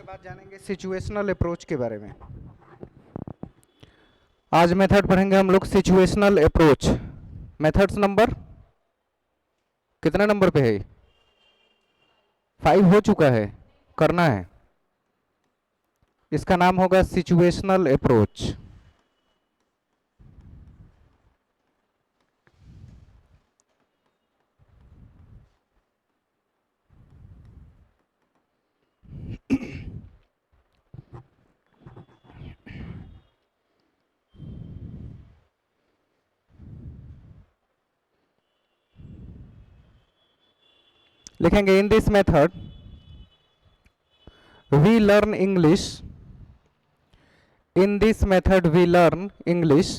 बाद जानेंगे situational approach के बारे में। आज मेथड पढ़ेंगे हम लोग सिचुएशनल अप्रोच। मेथड्स नंबर कितना नंबर पे है? 5 हो चुका है, करना है। इसका नाम होगा सिचुएशनल अप्रोच। लिखेंगे in this method we learn English. In this method we learn English,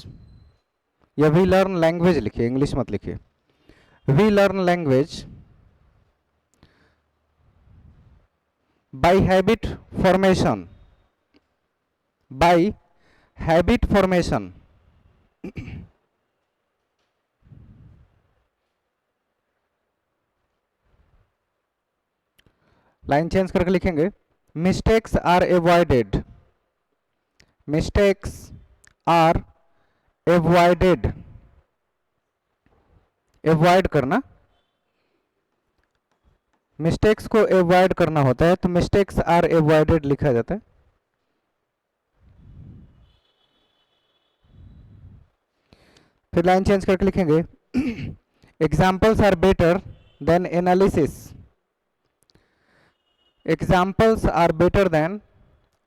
या वी लर्न लैंग्वेज लिखिए, इंग्लिश मत लिखिए। We learn language by habit formation, by habit formation। Line change करके लिखेंगे mistakes are avoided. Mistakes are avoided, avoid करना, mistakes को avoid करना होता है, तो मिस्टेक्स आर एवॉइडेड लिखा जाता है। फिर लाइन चेंज करके लिखेंगे examples are better than analysis. Examples are better than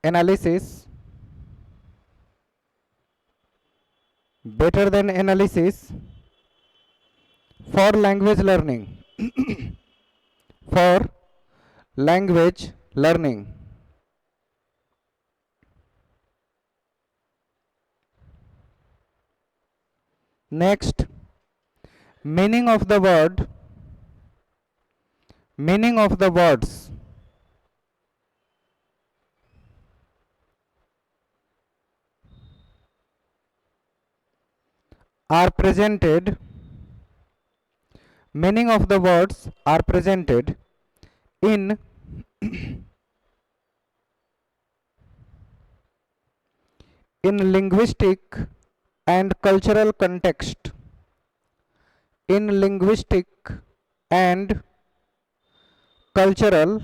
analysis, better than analysis for language learning। for language learning। next, meaning of the word, meaning of the words are presented, meaning of the words are presented in in linguistic and cultural context, in linguistic and cultural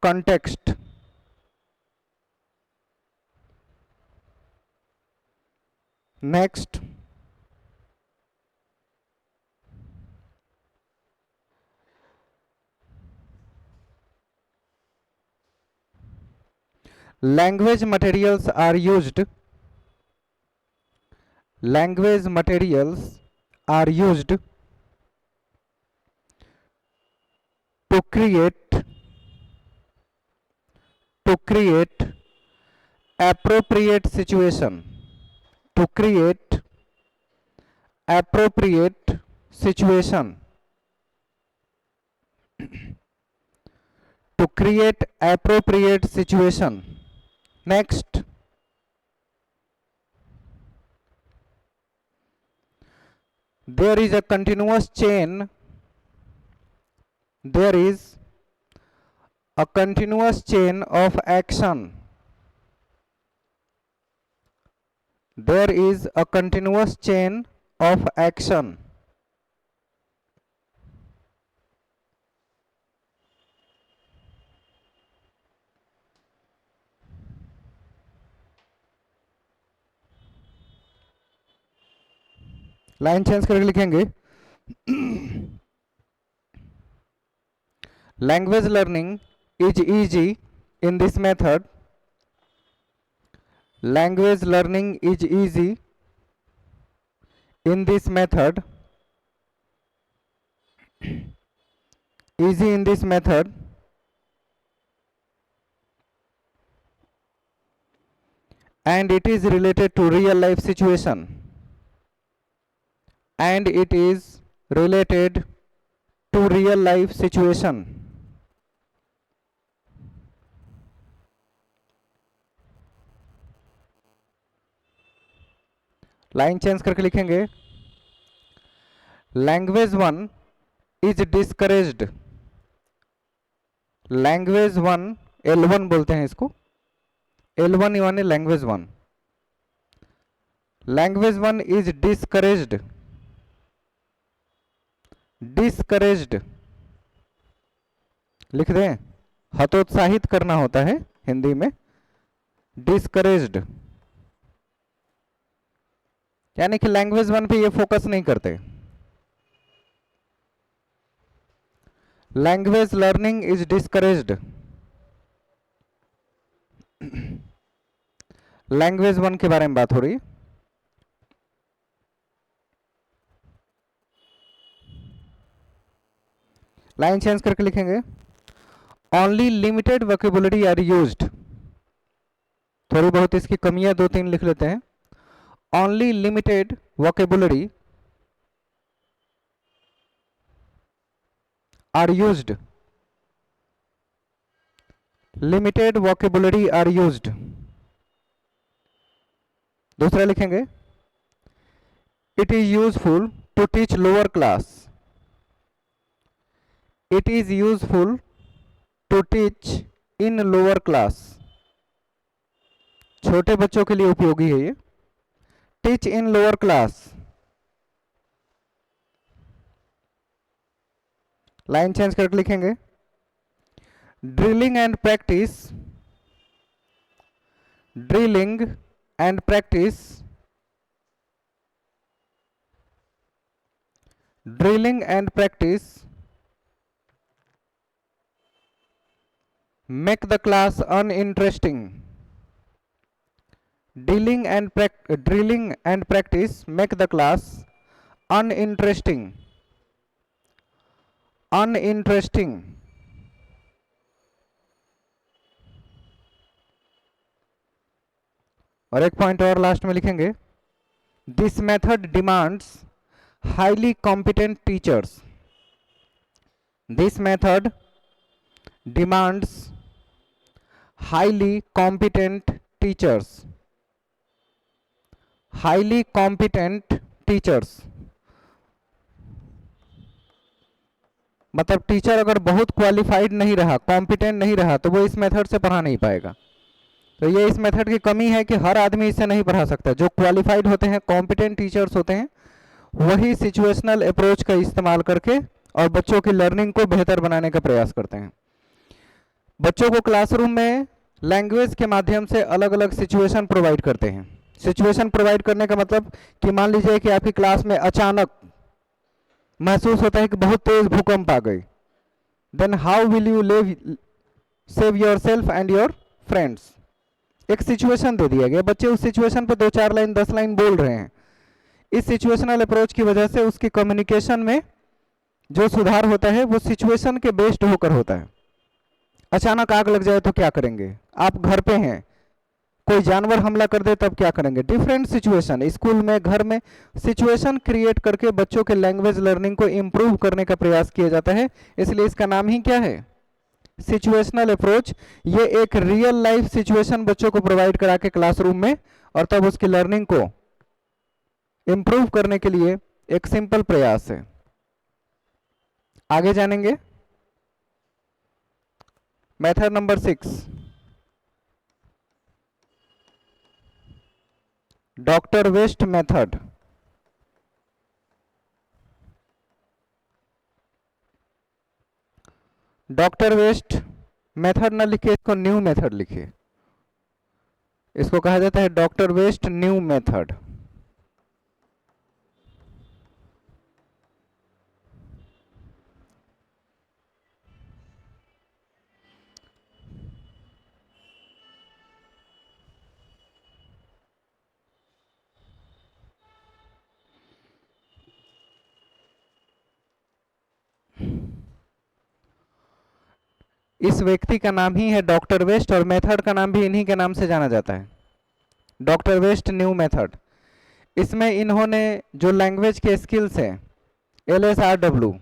context। next, language materials are used, language materials are used to create appropriate situation, to create appropriate situation, to create appropriate situation। next, there is a continuous chain, there is a continuous chain of action, there is a continuous chain of action। Line change करके लिखेंगे language learning is easy in this method, language learning is easy in this method, easy in this method, and it is related to real life situation, and it is related to real life situation। Line change करके लिखेंगे language 1 is discouraged, language 1 L1 बोलते हैं इसको। L1 यानी language 1। Language 1 is discouraged, discouraged लिख दें, हतोत्साहित करना होता है हिंदी में, डिस्करेज्ड, यानी कि लैंग्वेज 1 पे ये फोकस नहीं करते। Language learning is discouraged, language 1 के बारे में बात हो रही है। लाइन चेंज करके लिखेंगे, only limited vocabulary are used, थोड़ी बहुत इसकी कमियां 2-3 लिख लेते हैं। Only limited vocabulary are used, limited vocabulary are used. दूसरा लिखेंगे, it is useful to teach lower class, it is useful to teach in lower class, छोटे बच्चों के लिए उपयोगी है ये, teach in lower class. Line change करके लिखेंगे, drilling and practice, drilling and practice, drilling and practice make the class uninteresting, drilling and practice make the class uninteresting, uninteresting। और एक पॉइंट और लास्ट में लिखेंगे, this method demands highly competent teachers, this method demands highly competent teachers, highly competent teachers मतलब teacher अगर बहुत qualified नहीं रहा, कॉम्पिटेंट नहीं रहा, तो वो इस मेथड से पढ़ा नहीं पाएगा। तो ये इस मेथड की कमी है कि हर आदमी इसे नहीं पढ़ा सकता। जो क्वालिफाइड होते हैं, कॉम्पिटेंट टीचर्स होते हैं, वही सिचुएशनल अप्रोच का इस्तेमाल करके और बच्चों की लर्निंग को बेहतर बनाने का प्रयास करते हैं। बच्चों को क्लासरूम में लैंग्वेज के माध्यम से अलग अलग सिचुएशन प्रोवाइड करते हैं। सिचुएशन प्रोवाइड करने का मतलब कि मान लीजिए कि आपकी क्लास में अचानक महसूस होता है कि बहुत तेज भूकंप आ गई, then how will you save yourself and your friends. एक सिचुएशन दे दिया गया, बच्चे उस सिचुएशन पर 2-4 लाइन 10 लाइन बोल रहे हैं। इस सिचुएशनल अप्रोच की वजह से उसकी कम्युनिकेशन में जो सुधार होता है वो सिचुएशन के बेस्ड होकर होता है। अचानक आग लग जाए तो क्या करेंगे, आप घर पे हैं, कोई जानवर हमला कर दे तब क्या करेंगे। डिफरेंट सिचुएशन, स्कूल में, घर में, सिचुएशन क्रिएट करके बच्चों के लैंग्वेज लर्निंग को इम्प्रूव करने का प्रयास किया जाता है। इसलिए इसका नाम ही क्या है, सिचुएशनल अप्रोच। ये एक रियल लाइफ सिचुएशन बच्चों को प्रोवाइड करा के क्लासरूम में, और तब उसकी लर्निंग को इम्प्रूव करने के लिए एक सिंपल प्रयास है। आगे जानेंगे method number 6, doctor West method. Doctor West method ना लिखिए, इसको न्यू मेथड लिखिए। इसको कहा जाता है डॉक्टर वेस्ट न्यू मेथड। इस व्यक्ति का नाम ही है डॉक्टर वेस्ट, और मेथड का नाम भी इन्हीं के नाम से जाना जाता है, डॉक्टर वेस्ट न्यू मेथड। इसमें इन्होंने जो लैंग्वेज के स्किल्स हैं, LSRW,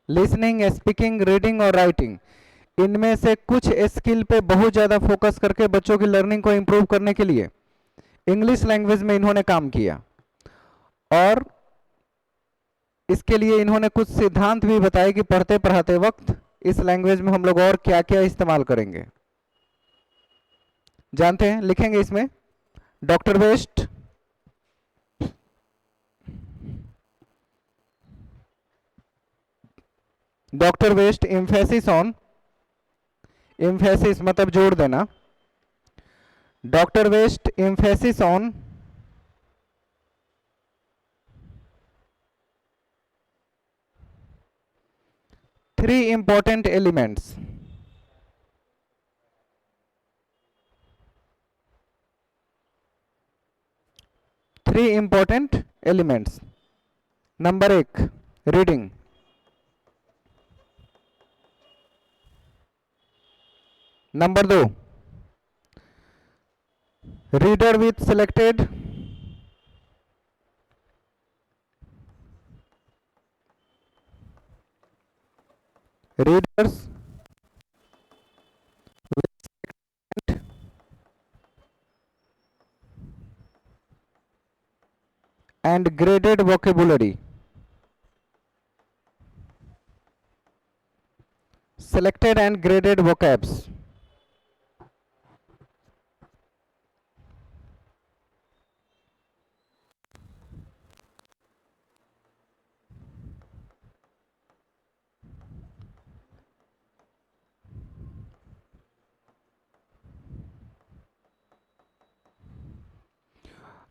लिसनिंग, स्पीकिंग, रीडिंग और राइटिंग, इनमें से कुछ स्किल पे बहुत ज़्यादा फोकस करके बच्चों की लर्निंग को इम्प्रूव करने के लिए इंग्लिश लैंग्वेज में इन्होंने काम किया। और इसके लिए इन्होंने कुछ सिद्धांत भी बताए कि पढ़ते पढ़ाते वक्त इस लैंग्वेज में हम लोग और क्या क्या इस्तेमाल करेंगे। जानते हैं, लिखेंगे इसमें doctor West emphasis on, emphasis मतलब जोड़ देना, doctor West emphasis on three important elements, three important elements. Number 1 reading, number 2 reader with selected readers and graded vocabulary, selected and graded vocabs।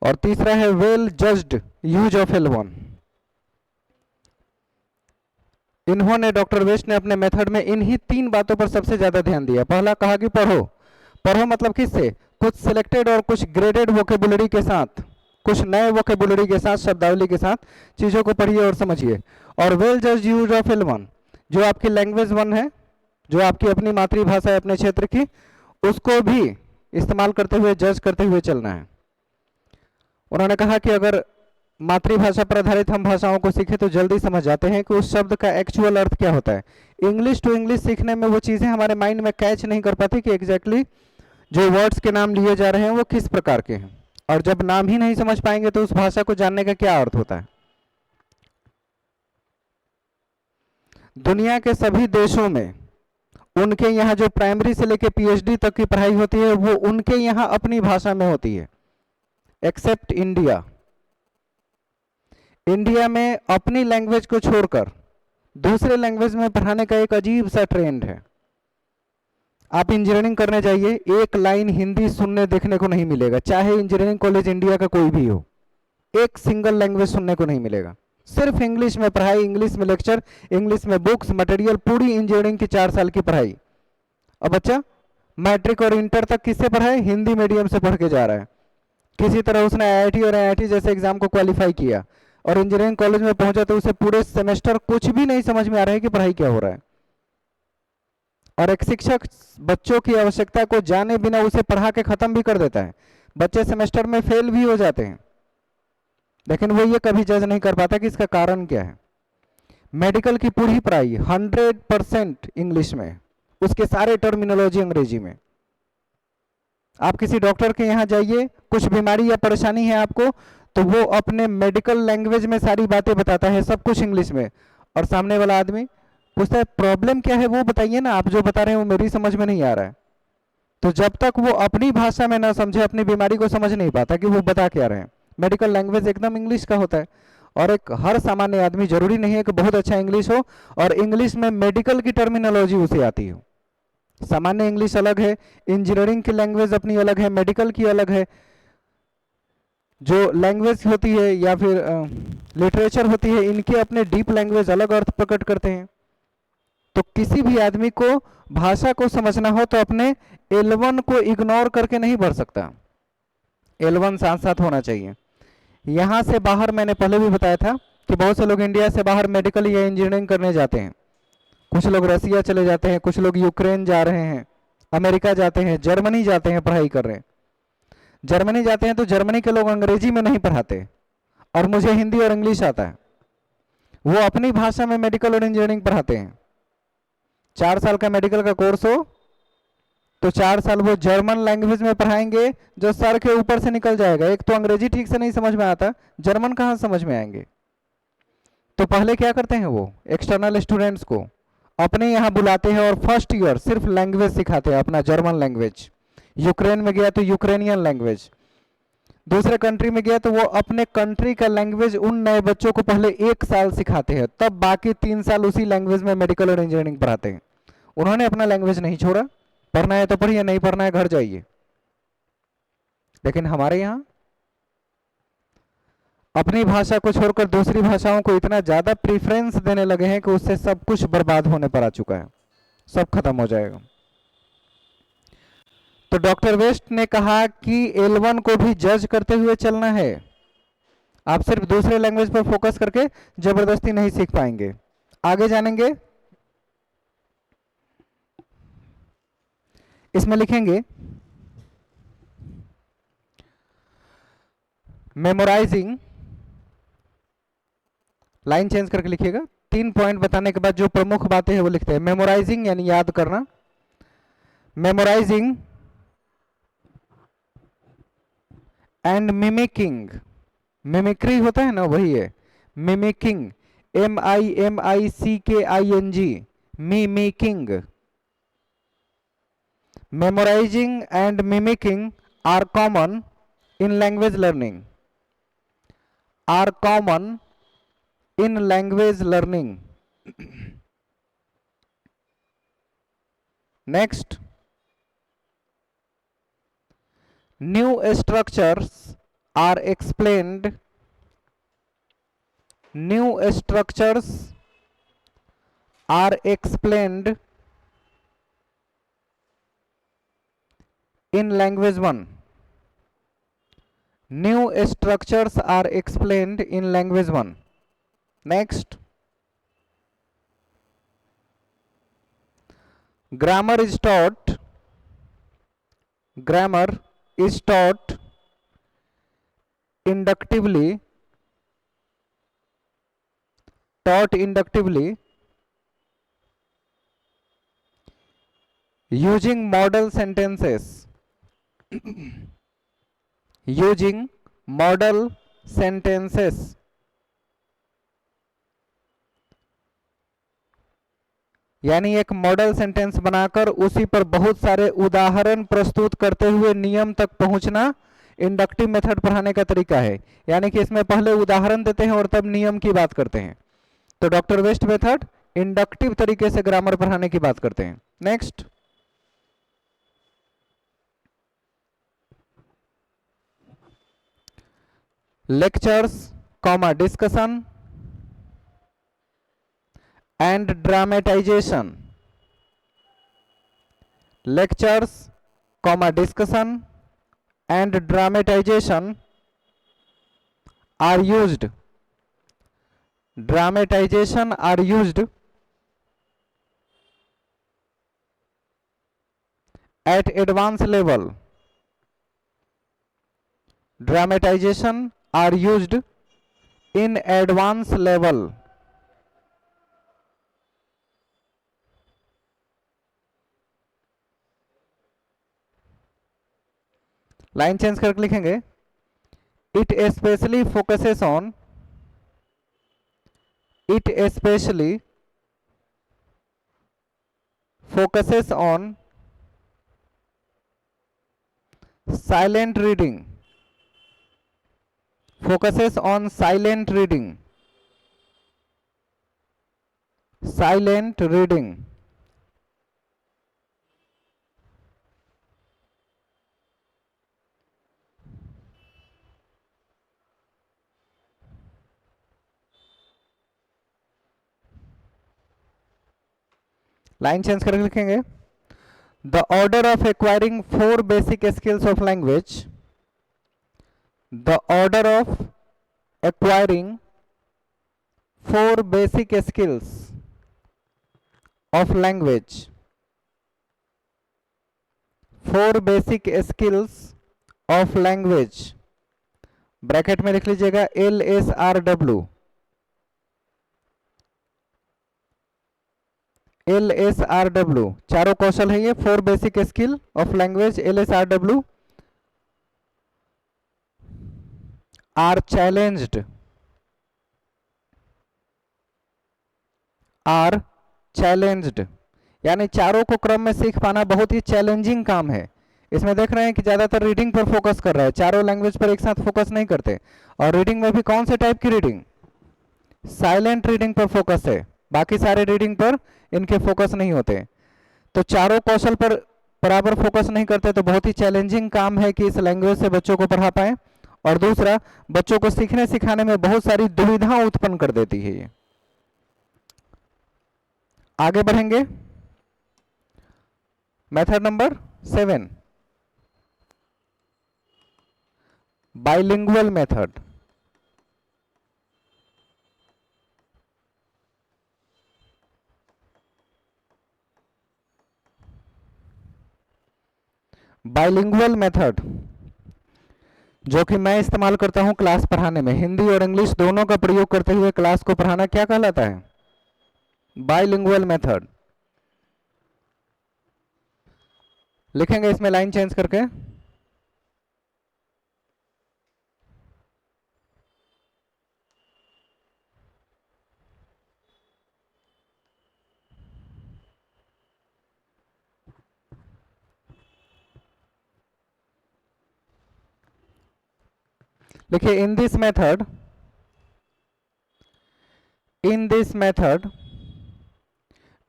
और तीसरा है well judged use of L1। इन्होंने, doctor waste ने अपने method में इन्हीं 3 बातों पर सबसे ज्यादा ध्यान दिया। पहला कहा कि पढ़ो, पढ़ो मतलब किससे, कुछ सिलेक्टेड और कुछ ग्रेडेड वोकेबुलरी के साथ, कुछ नए वोकेबुलरी के साथ, शब्दावली के साथ चीजों को पढ़िए और समझिए। और well judged use of L1, जो आपकी लैंग्वेज 1 है, जो आपकी अपनी मातृभाषा है अपने क्षेत्र की, उसको भी इस्तेमाल करते हुए, जज करते हुए चलना है। उन्होंने कहा कि अगर मातृभाषा पर आधारित हम भाषाओं को सीखें तो जल्दी समझ जाते हैं कि उस शब्द का एक्चुअल अर्थ क्या होता है। इंग्लिश टू इंग्लिश सीखने में वो चीज़ें हमारे माइंड में कैच नहीं कर पाती कि एग्जैक्टली जो वर्ड्स के नाम लिए जा रहे हैं वो किस प्रकार के हैं, और जब नाम ही नहीं समझ पाएंगे तो उस भाषा को जानने का क्या अर्थ होता है। दुनिया के सभी देशों में उनके यहाँ जो प्राइमरी से लेकर PhD तक की पढ़ाई होती है वो उनके यहाँ अपनी भाषा में होती है, एक्सेप्ट इंडिया। इंडिया में अपनी लैंग्वेज को छोड़कर दूसरे लैंग्वेज में पढ़ाने का एक अजीब सा ट्रेंड है। आप इंजीनियरिंग करने जाइए, एक लाइन हिंदी सुनने देखने को नहीं मिलेगा, चाहे इंजीनियरिंग कॉलेज इंडिया का कोई भी हो, एक सिंगल लैंग्वेज सुनने को नहीं मिलेगा। सिर्फ इंग्लिश में पढ़ाई, इंग्लिश में लेक्चर, इंग्लिश में बुक्स, मटेरियल, पूरी इंजीनियरिंग की 4 साल की पढ़ाई। अब बच्चा मैट्रिक और इंटर तक किससे पढ़ा है, हिंदी मीडियम से पढ़ के जा रहा है। किसी तरह उसने IIT और IIT जैसे एग्जाम को क्वालिफाई किया और इंजीनियरिंग कॉलेज में पहुंचा तो उसे पूरे सेमेस्टर कुछ भी नहीं समझ में आ रहा है कि पढ़ाई क्या हो रहा है। और एक शिक्षक बच्चों की आवश्यकता को जाने बिना उसे पढ़ा के खत्म भी कर देता है। बच्चे सेमेस्टर में फेल भी हो जाते हैं, लेकिन वो ये कभी जज नहीं कर पाता कि इसका कारण क्या है। मेडिकल की पूरी पढ़ाई 100% इंग्लिश में, उसके सारे टर्मिनोलॉजी अंग्रेजी में। आप किसी डॉक्टर के यहाँ जाइए, कुछ बीमारी या परेशानी है आपको, तो वो अपने मेडिकल लैंग्वेज में सारी बातें बताता है, सब कुछ इंग्लिश में, और सामने वाला आदमी पूछता है प्रॉब्लम क्या है वो बताइए ना, आप जो बता रहे हैं वो मेरी समझ में नहीं आ रहा है। तो जब तक वो अपनी भाषा में ना समझे, अपनी बीमारी को समझ नहीं पाता कि वो बता क्या रहे हैं। मेडिकल लैंग्वेज एकदम इंग्लिश का होता है, और एक हर सामान्य आदमी, जरूरी नहीं है कि बहुत अच्छा इंग्लिश हो और इंग्लिश में मेडिकल की टर्मिनोलॉजी उसे आती हो। सामान्य इंग्लिश अलग है, इंजीनियरिंग की लैंग्वेज अपनी अलग है, मेडिकल की अलग है। जो लैंग्वेज होती है या फिर लिटरेचर होती है, इनके अपने डीप लैंग्वेज अलग अर्थ प्रकट करते हैं। तो किसी भी आदमी को भाषा को समझना हो तो अपने L1 को इग्नोर करके नहीं बढ़ सकता, L1 साथ साथ होना चाहिए। यहाँ से बाहर, मैंने पहले भी बताया था कि बहुत से लोग इंडिया से बाहर मेडिकल या इंजीनियरिंग करने जाते हैं। कुछ लोग रसिया चले जाते हैं, कुछ लोग यूक्रेन जा रहे हैं, अमेरिका जाते हैं, जर्मनी जाते हैं, पढ़ाई कर रहे हैं। जर्मनी जाते हैं तो जर्मनी के लोग अंग्रेजी में नहीं पढ़ाते, और मुझे हिंदी और इंग्लिश आता है। वो अपनी भाषा में मेडिकल और इंजीनियरिंग पढ़ाते हैं। 4 साल का मेडिकल का कोर्स हो तो 4 साल वो जर्मन लैंग्वेज में पढ़ाएंगे, जो सर के ऊपर से निकल जाएगा। एक तो अंग्रेजी ठीक से नहीं समझ में आता, जर्मन कहाँ समझ में आएंगे। तो पहले क्या करते हैं, वो एक्सटर्नल स्टूडेंट्स को अपने यहाँ बुलाते हैं और फर्स्ट ईयर सिर्फ लैंग्वेज सिखाते हैं, अपना जर्मन लैंग्वेज। यूक्रेन में गया तो यूक्रेनियन लैंग्वेज, दूसरे कंट्री में गया तो वो अपने कंट्री का लैंग्वेज उन नए बच्चों को पहले 1 साल सिखाते हैं, तब बाकी 3 साल उसी लैंग्वेज में मेडिकल और इंजीनियरिंग पढ़ाते हैं। उन्होंने अपना लैंग्वेज नहीं छोड़ा, पढ़ना है तो पढ़िए, नहीं पढ़ना है घर जाइए। लेकिन हमारे यहाँ अपनी भाषा को छोड़कर दूसरी भाषाओं को इतना ज्यादा प्रीफरेंस देने लगे हैं कि उससे सब कुछ बर्बाद होने पर आ चुका है, सब खत्म हो जाएगा। तो डॉक्टर वेस्ट ने कहा कि L1 को भी जज करते हुए चलना है, आप सिर्फ दूसरे लैंग्वेज पर फोकस करके जबरदस्ती नहीं सीख पाएंगे। आगे जानेंगे, इसमें लिखेंगे मेमोराइजिंग, लाइन चेंज करके लिखिएगा, 3 पॉइंट बताने के बाद जो प्रमुख बातें हैं वो लिखते हैं। मेमोराइजिंग यानी याद करना, मेमोराइजिंग एंड मिमिकिंग, मिमिक्री होता है ना वही है mimicking, MIMICKING, mimicking. Memorising and mimicking are common in language learning, are common in language learning. Next, new structures are explained, new structures are explained in language 1, new structures are explained in language 1. Next, grammar is taught, grammar is taught inductively, taught inductively using model sentences, using model sentences, यानी एक model sentence बनाकर उसी पर बहुत सारे उदाहरण प्रस्तुत करते हुए नियम तक पहुंचना इंडक्टिव मेथड पढ़ाने का तरीका है। यानी कि इसमें पहले उदाहरण देते हैं और तब नियम की बात करते हैं। तो डॉक्टर वेस्ट मेथड इंडक्टिव तरीके से ग्रामर पढ़ाने की बात करते हैं। Next, lectures comma discussion and dramatization, lectures comma discussion and dramatization are used, dramatization are used at advanced level, dramatization are used in advanced level. Line change करके लिखेंगे, it specially focuses on, it specially focuses on silent reading, focuses on silent reading, silent reading. Line change करके लिखेंगे, the order of acquiring 4 basic skills of language, the order of acquiring 4 basic skills of language, 4 basic skills of language, bracket में लिख लीजिएगा LSRW, LSRW, चारों कौशल है ये, 4 basic skill of language LSRW are challenged, are challenged, यानी चारों को क्रम में सीख पाना बहुत ही चैलेंजिंग काम है, इसमें देख रहे हैं कि ज़्यादातर रीडिंग पर फोकस कर रहा है, चारों लैंग्वेज पर एक साथ फोकस नहीं करते। और रीडिंग में भी कौन से टाइप की रीडिंग? साइलेंट रीडिंग पर फोकस है, बाकी सारे रीडिंग पर इनके फोकस नहीं होते। तो चारों कौशल पर बराबर फोकस नहीं करते, तो बहुत ही चैलेंजिंग काम है कि इस लैंग्वेज से बच्चों को पढ़ा पाएं। और दूसरा, बच्चों को सीखने सिखाने में बहुत सारी दुविधाएं उत्पन्न कर देती है ये। आगे बढ़ेंगे, method number 7, bilingual method. Bilingual method जो कि मैं इस्तेमाल करता हूं क्लास पढ़ाने में, हिंदी और इंग्लिश दोनों का प्रयोग करते हुए क्लास को पढ़ाना, क्या कहलाता है? Bilingual method. लिखेंगे इसमें लाइन चेंज करके, देखिए इन this method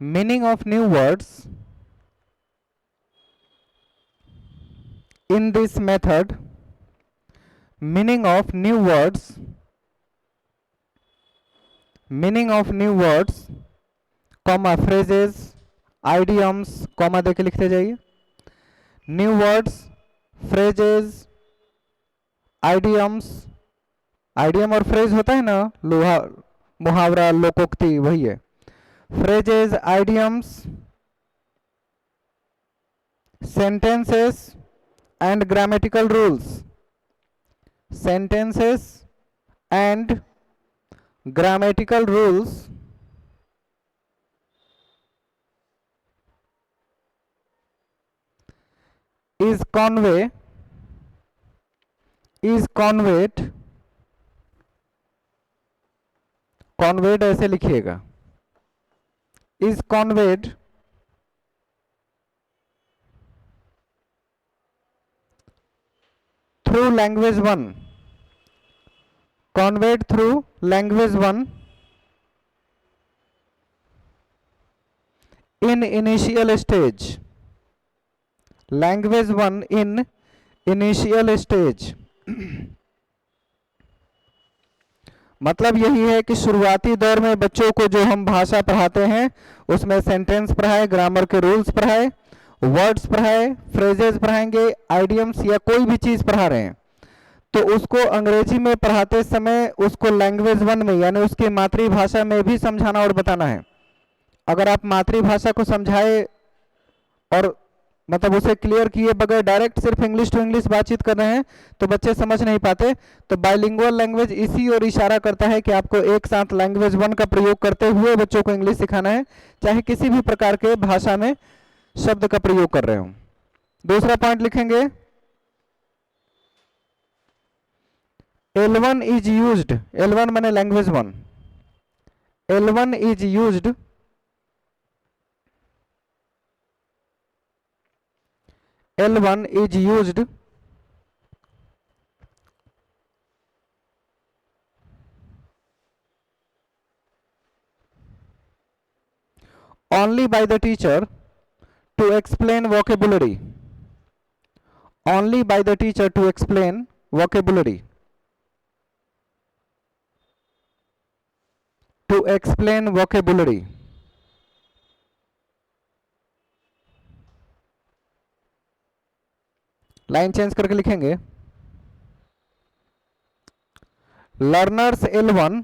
meaning of new words, in this method meaning of new words comma phrases idioms comma देके लिखते जाइए। New words, phrases, idioms, idiom और फ्रेज होता है ना, लोहा मुहावरा लोकोक्ति, वही है। Phrases, idioms, sentences and grammatical rules, sentences and grammatical rules is conveyed ऐसे लिखिएगा, is conveyed through language 1, conveyed through language 1 in initial stage, language 1 in initial stage। मतलब यही है कि शुरुआती दौर में बच्चों को जो हम भाषा पढ़ाते हैं उसमें सेंटेंस पढ़ाए, ग्रामर के रूल्स पढ़ाए, वर्ड्स पढ़ाए, फ्रेजेस पढ़ाएंगे, आइडियम्स या कोई भी चीज पढ़ा रहे हैं तो उसको अंग्रेजी में पढ़ाते समय उसको लैंग्वेज 1 में यानी उसकी मातृभाषा में भी समझाना और बताना है। अगर आप मातृभाषा को समझाए और मतलब उसे क्लियर किए बगैर डायरेक्ट सिर्फ इंग्लिश टू इंग्लिश बातचीत कर रहे हैं तो बच्चे समझ नहीं पाते। तो बाइलिंगुअल लैंग्वेज इसी और इशारा करता है कि आपको एक साथ लैंग्वेज 1 का प्रयोग करते हुए बच्चों को इंग्लिश सिखाना है, चाहे किसी भी प्रकार के भाषा में शब्द का प्रयोग कर रहे हो। दूसरा पॉइंट लिखेंगे, L1 is used, L1 माने language 1, L1 is used L1 is used only by the teacher to explain vocabulary, only by the teacher to explain vocabulary, to explain vocabulary। Line change करके लिखेंगे, learners L1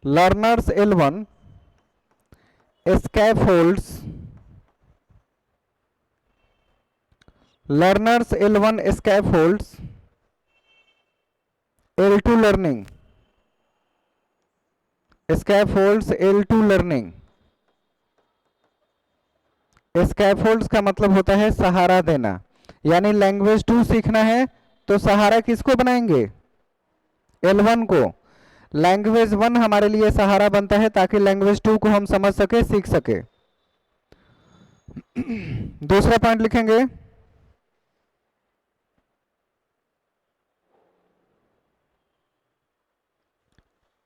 learners L1 scaffolds, learners L1 scaffolds L2 learning, scaffolds L2 learning। Scaffolds का मतलब होता है सहारा देना, यानी language 2 सीखना है तो सहारा किसको बनाएंगे? L1 को। लैंग्वेज 1 हमारे लिए सहारा बनता है ताकि लैंग्वेज 2 को हम समझ सके, सीख सके। दूसरा पॉइंट लिखेंगे,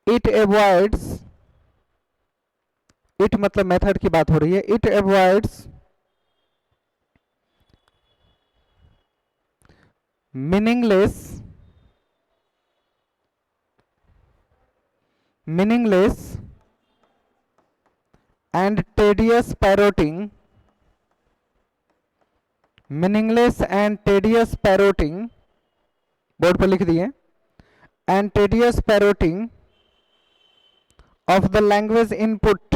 इट अवॉइड्स, इट मतलब मेथड की बात हो रही है, it avoids meaningless and tedious parroting, meaningless and tedious parroting, board पर लिख दिए, and tedious parroting of the language input,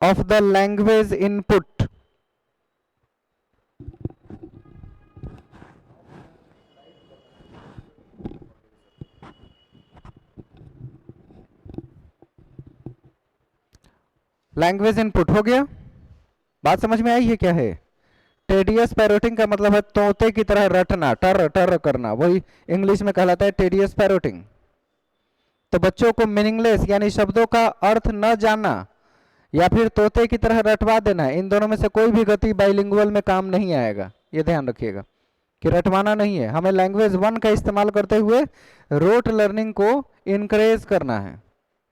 of the language input, language input हो गया। बात समझ में आई है क्या है? टेडियस पैरोटिंग का मतलब है तोते की तरह रटना, टर टर करना, वही इंग्लिश में कहलाता है टेडियस पैरोटिंग। तो बच्चों को मीनिंगलेस यानी शब्दों का अर्थ न जानना या फिर तोते की तरह रटवा देना, इन दोनों में से कोई भी गति बाइलिंगुअल में काम नहीं आएगा। ये ध्यान रखिएगा कि रटवाना नहीं है, हमें लैंग्वेज 1 का इस्तेमाल करते हुए रोट लर्निंग को इनकरेज करना है,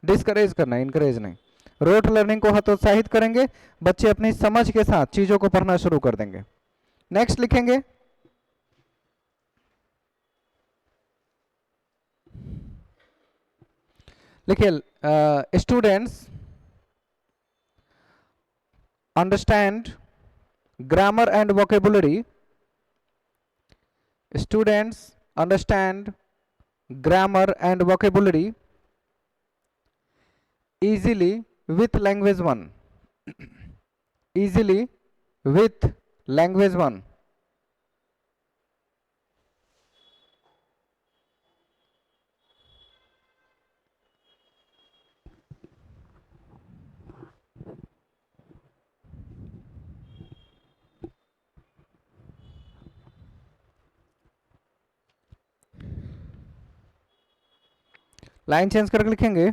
डिस्करेज करना है, इनकरेज नहीं। रोट लर्निंग को हतोत्साहित करेंगे, बच्चे अपनी समझ के साथ चीजों को पढ़ना शुरू कर देंगे। नेक्स्ट लिखेंगे, लिखिए students understand grammar and vocabulary, students understand grammar and vocabulary easily with language 1, easily with language 1, line change करके लिखेंगे,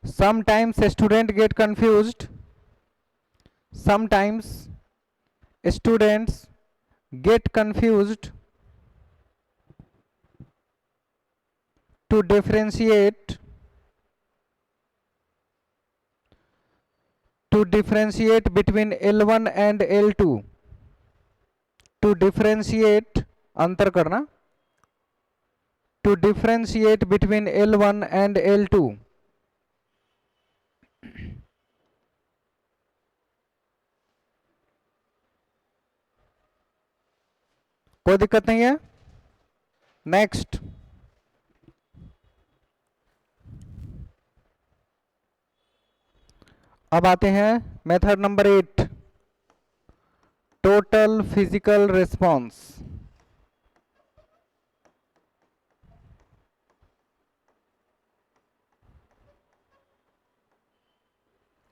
sometimes a student get confused, sometimes students get confused to differentiate between L1 and L2, to differentiate अंतर करना, to differentiate between L1 and L2, कोई दिक्कत नहीं है। Next, अब आते हैं method number 8, total physical response.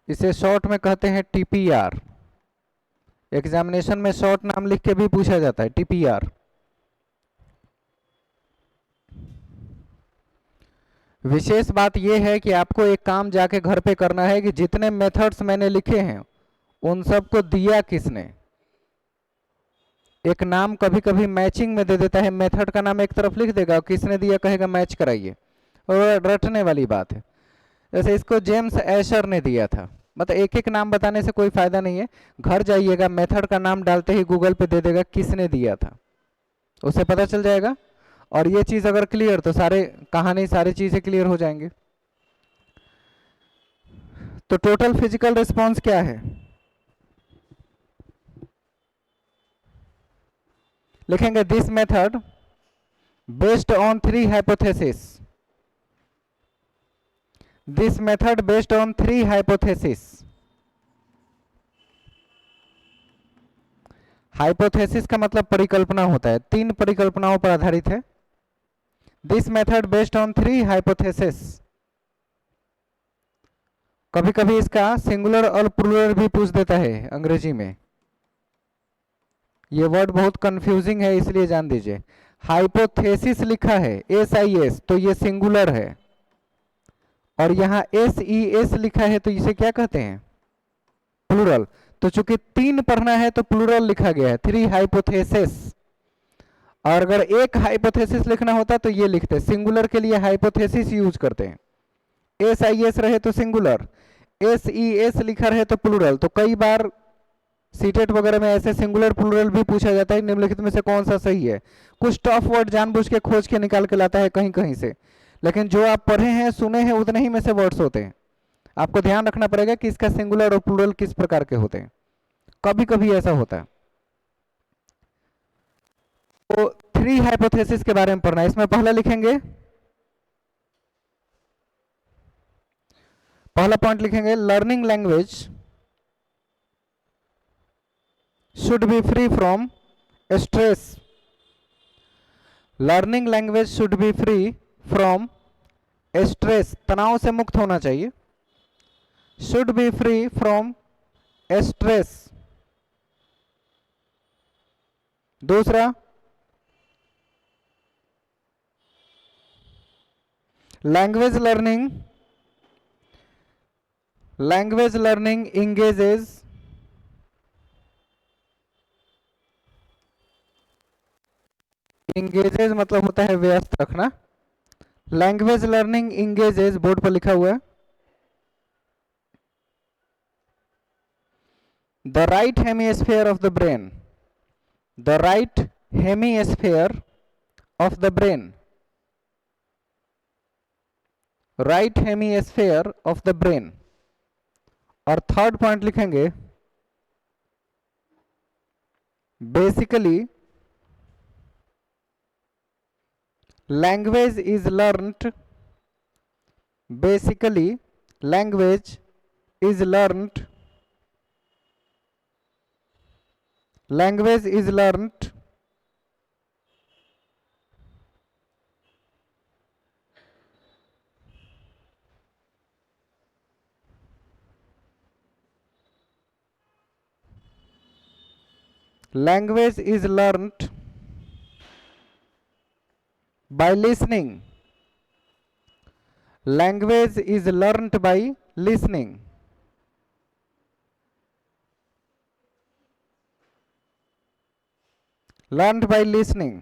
इसे शॉर्ट में कहते हैं टीपीआर। एग्जामिनेशन में शॉर्ट नाम लिख के भी पूछा जाता है, टीपीआर। विशेष बात यह है कि आपको एक काम जाके घर पे करना है कि जितने मेथड्स मैंने लिखे हैं उन सबको दिया किसने। एक नाम कभी कभी मैचिंग में दे देता है, मेथड का नाम एक तरफ लिख देगा और किसने दिया कहेगा मैच कराइए, और रटने वाली बात है। जैसे इसको जेम्स एशर ने दिया था, मतलब एक एक नाम बताने से कोई फायदा नहीं है। घर जाइएगा, मेथड का नाम डालते ही गूगल पे दे देगा किसने दिया था, उससे पता चल जाएगा। और ये चीज अगर क्लियर तो सारे कहानी सारी चीजें क्लियर हो जाएंगी। तो टोटल फिजिकल रिस्पॉन्स क्या है, लिखेंगे this method based on 3 hypothesis, this method based on 3 hypothesis. Hypothesis का मतलब परिकल्पना होता है, 3 परिकल्पनाओं पर आधारित है। This method based on 3 hypothesis. कभी कभी इसका सिंगुलर और प्लूरल भी पूछ देता है अंग्रेजी में। ये वर्ड बहुत कंफ्यूजिंग है इसलिए जान दीजिए। हाइपोथेसिस लिखा है SIS तो ये सिंगुलर है, और यहाँ SES लिखा है तो इसे क्या कहते हैं, प्लूरल। तो चूंकि 3 पढ़ना है तो प्लूरल लिखा गया है, 3 हाइपोथेसिस। और अगर एक हाइपोथेसिस लिखना होता तो ये लिखते, सिंगुलर के लिए हाइपोथेसिस यूज करते हैं। SIS रहे तो सिंगुलर, SES लिखा रहे तो प्लूरल। तो कई बार सीटेट वगैरह में ऐसे सिंगुलर प्लूरल भी पूछा जाता है, निम्नलिखित में से कौन सा सही है। कुछ टफ वर्ड जानबूझ के खोज के निकाल के लाता है कहीं कहीं से, लेकिन जो आप पढ़े हैं सुने हैं उतने ही में से वर्ड्स होते हैं। आपको ध्यान रखना पड़ेगा कि इसका सिंगुलर और प्लूरल किस प्रकार के होते हैं, कभी कभी ऐसा होता है। तो 3 हाइपोथेसिस के बारे में पढ़ना है। इसमें पहला लिखेंगे, पहला पॉइंट लिखेंगे, learning language should be free from stress. Learning language should be free from stress, तनाव से मुक्त होना चाहिए। Should be free from stress. दूसरा, लैंग्वेज लर्निंग इंगेजेज मतलब होता है व्यस्त रखना। लैंग्वेज लर्निंग इंगेजेज, बोर्ड पर लिखा हुआ है, the right hemisphere of the brain, the right hemisphere of the brain, right hemisphere of the brain. और थर्ड पॉइंट लिखेंगे, basically language is learnt, basically language is learnt, language is learnt language is learnt by listening, language is learnt by listening, learned by listening।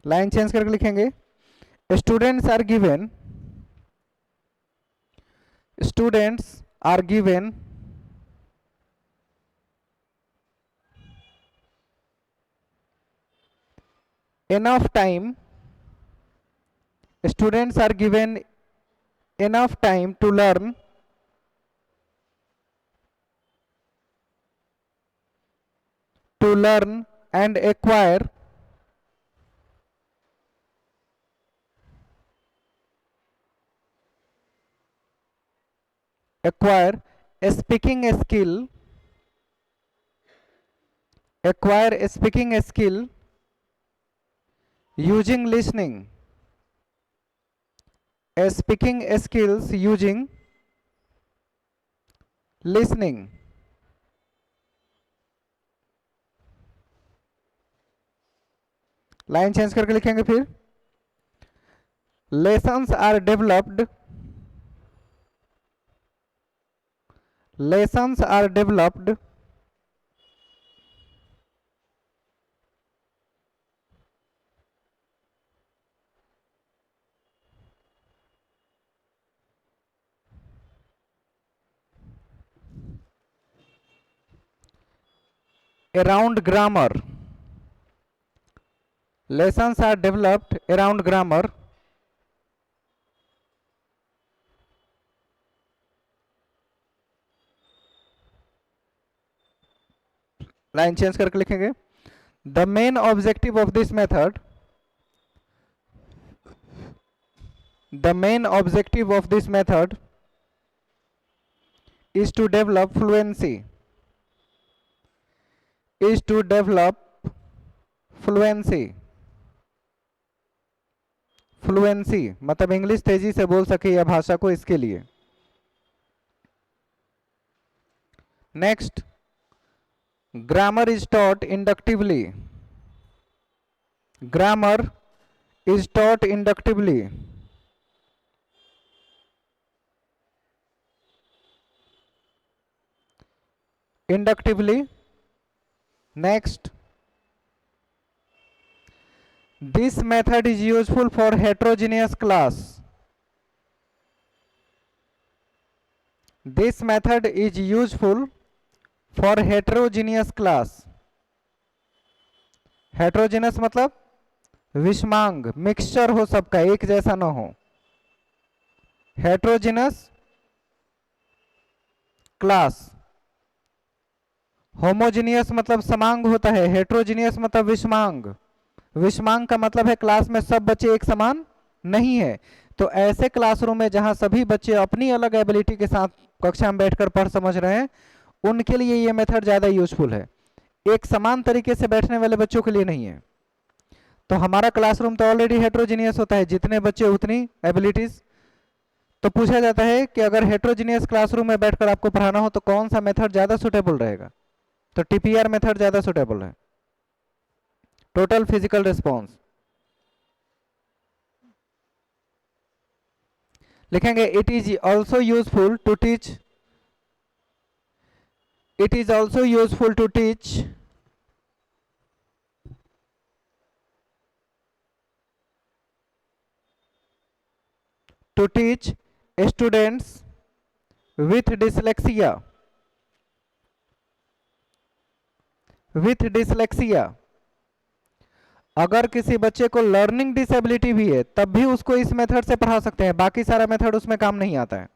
Line change करके लिखेंगे, students are given, students are given enough time, students are given enough time to learn and acquire a speaking skill, acquire a speaking skill using listening, a speaking skills using listening। Line change करके लिखेंगे फिर, lessons are developed, lessons are developed around grammar, lessons are developed around grammar, line change करके लिखेंगे, the main objective of this method, the main objective of this method is to develop fluency, is to develop fluency, fluency मतलब English तेजी से बोल सके या भाषा को, इसके लिए। Next, grammar is taught inductively. Grammar is taught inductively. Inductively. Next, this method is useful for heterogeneous class. This method is useful for heterogeneous class. heterogeneous मतलब विषमांग, मिक्सचर हो सबका, एक जैसा ना हो। heterogeneous class. होमोजीनियस मतलब समांग होता है, हेट्रोजीनियस मतलब विषमांग। विषमांग का मतलब है क्लास में सब बच्चे एक समान नहीं है। तो ऐसे क्लासरूम में जहां सभी बच्चे अपनी अलग एबिलिटी के साथ कक्षा में बैठकर पढ़ समझ रहे हैं, उनके लिए ये मेथड ज़्यादा यूजफुल है। एक समान तरीके से बैठने वाले बच्चों के लिए नहीं है। तो हमारा क्लासरूम तो ऑलरेडी हेट्रोजीनियस होता है, जितने बच्चे उतनी एबिलिटीज। तो पूछा जाता है कि अगर हेट्रोजीनियस क्लासरूम में बैठकर आपको पढ़ाना हो तो कौन सा मेथड ज़्यादा सुटेबल रहेगा? तो टीपीआर मेथड ज़्यादा सुटेबल है। टोटल फिजिकल रिस्पॉन्स लिखेंगे। It is also useful to teach, it is also useful to teach students with dyslexia, with dyslexia। अगर किसी बच्चे को लर्निंग डिसेबिलिटी भी है तब भी उसको इस मेथड से पढ़ा सकते हैं, बाकी सारा मेथड उसमें काम नहीं आता है।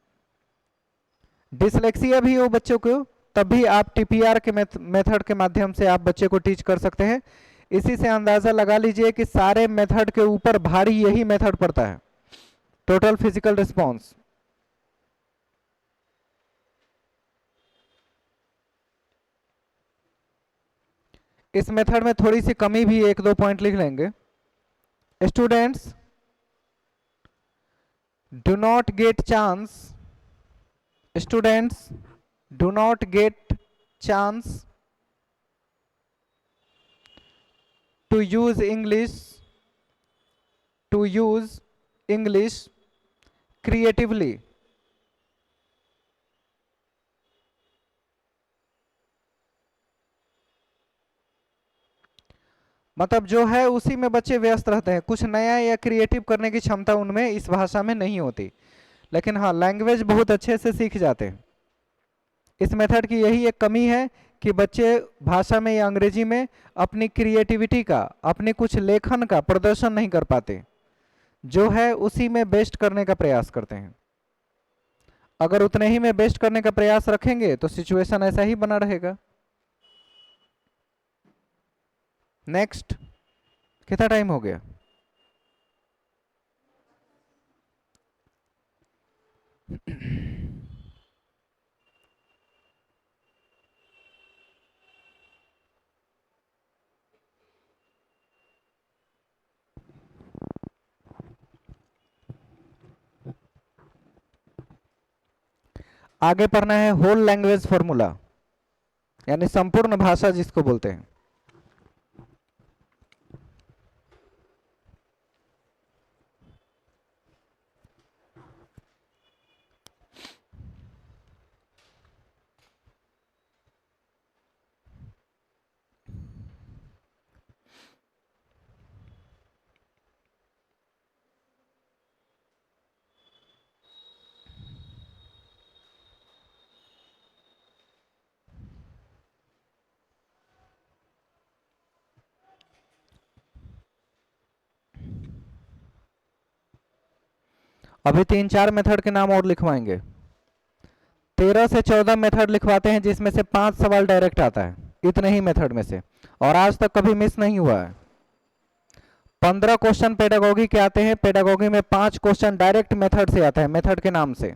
डिसलेक्सिया भी हो बच्चों को तब भी आप टीपीआर के मेथड के माध्यम से आप बच्चे को टीच कर सकते हैं। इसी से अंदाजा लगा लीजिए कि सारे मेथड के ऊपर भारी यही मेथड पड़ता है, टोटल फिजिकल रिस्पॉन्स। इस मेथड में थोड़ी सी कमी भी, एक दो पॉइंट लिख लेंगे। Students do not get chance, students do not get chance to use English, to use English creatively. मतलब जो है उसी में बच्चे व्यस्त रहते हैं, कुछ नया या क्रिएटिव करने की क्षमता उनमें इस भाषा में नहीं होती। लेकिन हाँ, लैंग्वेज बहुत अच्छे से सीख जाते हैं। इस मेथड की यही एक कमी है कि बच्चे भाषा में या अंग्रेजी में अपनी क्रिएटिविटी का, अपनी कुछ लेखन का प्रदर्शन नहीं कर पाते, जो है उसी में बेस्ट करने का प्रयास करते हैं। अगर उतने ही में बेस्ट करने का प्रयास रखेंगे तो सिचुएशन ऐसा ही बना रहेगा। नेक्स्ट, कितना टाइम हो गया? आगे पढ़ना है होल लैंग्वेज फॉर्मूला, यानी संपूर्ण भाषा जिसको बोलते हैं। अभी 3-4 मेथड के नाम और लिखवाएंगे। 13 से 14 मेथड लिखवाते हैं, जिसमें से 5 सवाल डायरेक्ट आता है, इतने ही मेथड में से, और आज तक कभी मिस नहीं हुआ है। 15 क्वेश्चन पेडागोगी के आते हैं, पेडागोगी में 5 क्वेश्चन डायरेक्ट मेथड से आता है, मेथड के नाम से।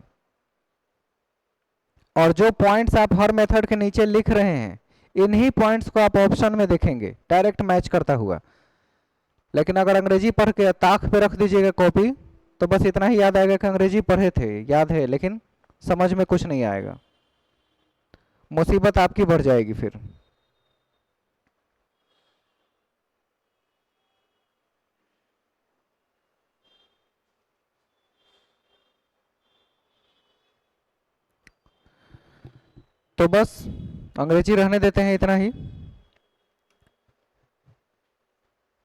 और जो पॉइंट्स आप हर मेथड के नीचे लिख रहे हैं, इन्हीं पॉइंट्स को आप ऑप्शन में देखेंगे डायरेक्ट मैच करता हुआ। लेकिन अगर अंग्रेजी पढ़ के ताक पे रख दीजिएगा कॉपी, तो बस इतना ही याद आएगा कि अंग्रेजी पढ़े थे, याद है, लेकिन समझ में कुछ नहीं आएगा। मुसीबत आपकी बढ़ जाएगी फिर। तो बस अंग्रेजी रहने देते हैं इतना ही।